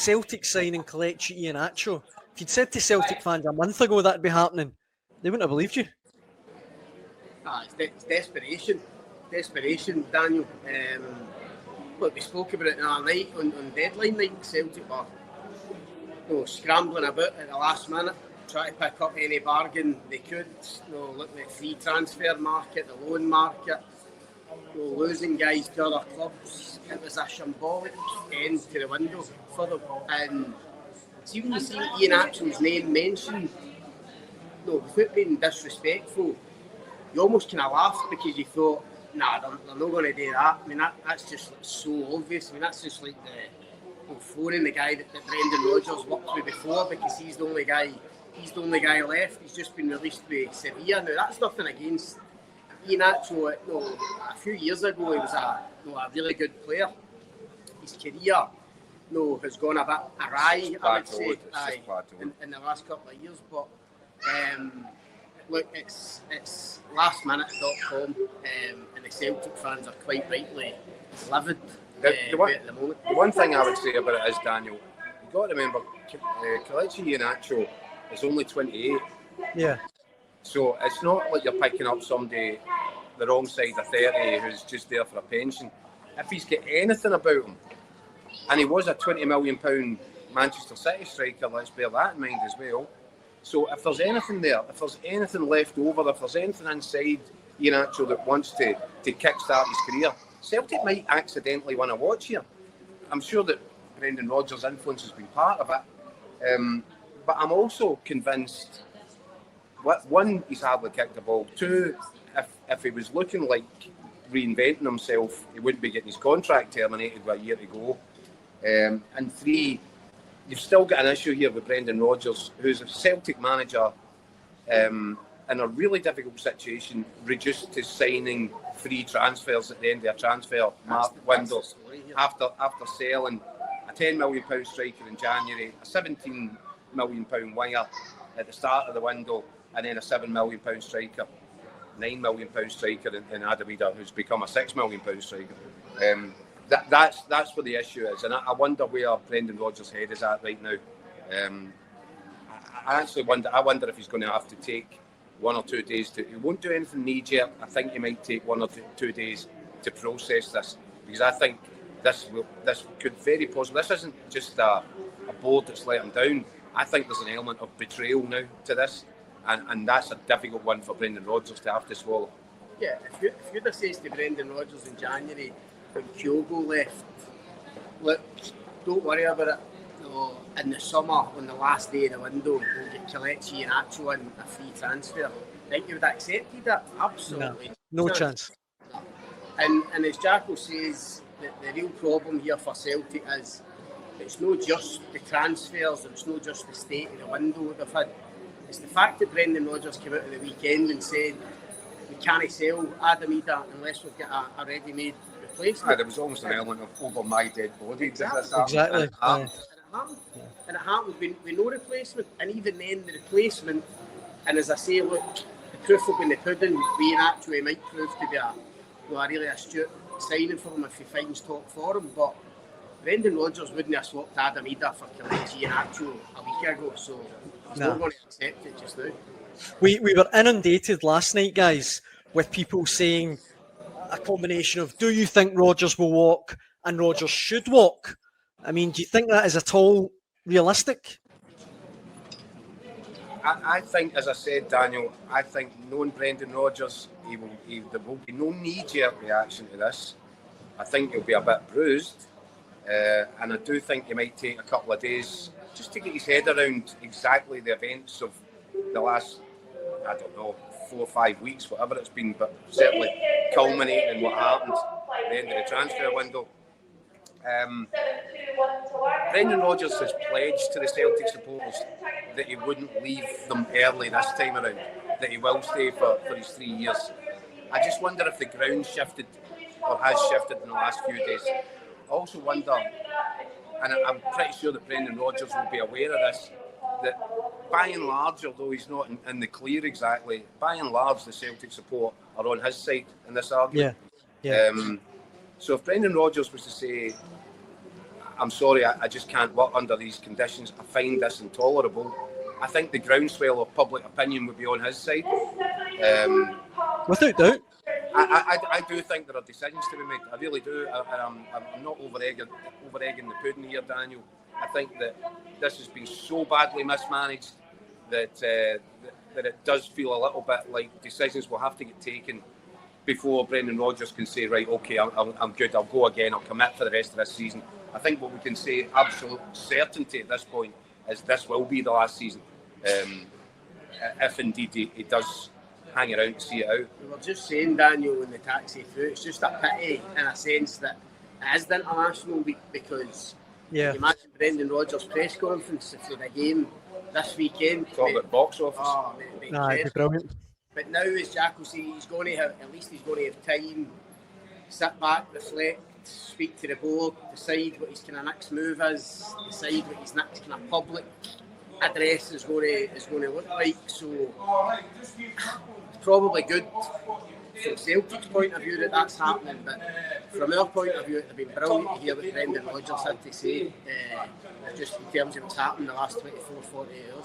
Celtic signing Kelechi Iheanacho. If you'd said to Celtic fans a month ago that'd be happening, they wouldn't have believed you. It's desperation. Desperation, Daniel. Look, we spoke about it the other night on deadline night. Celtic were scrambling about at the last minute, trying to pick up any bargain they could. Looking at the free transfer market, the loan market, losing guys to other clubs. It was a shambolic end to the window for them. And see, when you see Iheanacho's name mentioned, without being disrespectful, you almost kind of laughed because you thought, nah, they're not going to do that. I mean, that's just so obvious. I mean, that's just like phoning the guy that Brendan Rodgers worked with before because he's the only guy left. He's just been released with Sevilla. Now, that's nothing against Iheanacho. A few years ago, he was a really good player. His career has gone a bit awry, I would say, in the last couple of years. But look, it's lastminute.com, and the Celtic fans are quite rightly livid at the moment. The one thing I would say about it is, Daniel, you've got to remember, Kelechi Iheanacho is only 28. Yeah. So it's not like you're picking up somebody the wrong side of 30 who's just there for a pension. If he's got anything about him, and he was a £20 million Manchester City striker, let's bear that in mind as well. So if there's anything there, if there's anything left over, if there's anything inside Iheanacho that wants to kickstart his career, Celtic might accidentally win a watch here. I'm sure that Brendan Rodgers' influence has been part of it. But I'm also convinced, one, he's hardly kicked the ball. Two, if he was looking like reinventing himself, he wouldn't be getting his contract terminated with a year to go. And three, you've still got an issue here with Brendan Rodgers, who's a Celtic manager in a really difficult situation, reduced to signing free transfers at the end of a transfer window after selling a £10 million striker in January, a £17 million winger at the start of the window, and then a £7 million striker, £9 million striker in Adamida, who's become a £6 million striker. That's where the issue is, and I wonder where Brendan Rodgers' head is at right now. I actually wonder if he's going to have to take 1 or 2 days he won't do anything knee-jerk. I think he might take 1 or 2 days to process this, because I think this could very possibly, this isn't just a board that's let him down. I think there's an element of betrayal now to this, and that's a difficult one for Brendan Rodgers to have to swallow. Yeah, if you'd have said to Brendan Rodgers in January when Kyogo left, look, don't worry about it. In the summer, on the last day of the window, we'll get Kelechi Iheanacho in a free transfer. I think you would have accepted that? Absolutely. No chance. No. And as Jacko says, the real problem here for Celtic is it's not just the transfers, it's not just the state of the window they've had. It's the fact that Brendan Rodgers came out at the weekend and said we can't sell Adamida unless we've got a ready-made replacement. There was almost an element of over my dead body. Exactly. And it happened with no replacement, and even then the replacement, and as I say, look, the proof will be in the pudding. Iheanacho might prove to be a really astute signing for him if he finds top form, but Brendan Rodgers wouldn't have swapped Adamida for Kelechi Iheanacho a week ago, so he's not going to accept it just now. We were inundated last night, guys, with people saying a combination of, do you think Rodgers will walk and Rodgers should walk? I mean, do you think that is at all realistic? I think, as I said, Daniel, I think knowing Brendan Rodgers, there will be no knee-jerk reaction to this. I think he'll be a bit bruised, and I do think he might take a couple of days just to get his head around exactly the events of the last, 4 or 5 weeks, whatever it's been, but certainly culminating in what happened at the end of the transfer window. Brendan Rodgers has pledged to the Celtic supporters that he wouldn't leave them early this time around, that he will stay for his 3 years. I just wonder if the ground shifted or has shifted in the last few days. I also wonder, and I'm pretty sure that Brendan Rodgers will be aware of this, that by and large, although he's not in the clear exactly, by and large the Celtic support are on his side in this argument. Yeah. So if Brendan Rodgers was to say, I'm sorry, I just can't work under these conditions. I find this intolerable. I think the groundswell of public opinion would be on his side. Without doubt. I do think there are decisions to be made. I really do. I'm not over-egging the pudding here, Daniel. I think that this has been so badly mismanaged that it does feel a little bit like decisions will have to get taken before Brendan Rodgers can say, right, okay, I'm good, I'll go again, I'll commit for the rest of this season. I think what we can say, absolute certainty at this point, is this will be the last season. If indeed he does hang around to see it out. We were just saying, Daniel, in the taxi through, it's just a pity in a sense that it is the international week, because you imagine Brendan Rodgers' press conference for the game this weekend. Talk about box office. Oh, It'd be brilliant. But now, as Jack will say, he's going to have time, sit back, reflect, speak to the board, decide what his kind of next move is, decide what his next kind of public address is going to look like. So it's probably good from Celtic's point of view that that's happening, but from our point of view, it would have been brilliant to hear what Brendan Rodgers had to say, just in terms of what's happened in the last 24, 48 hours.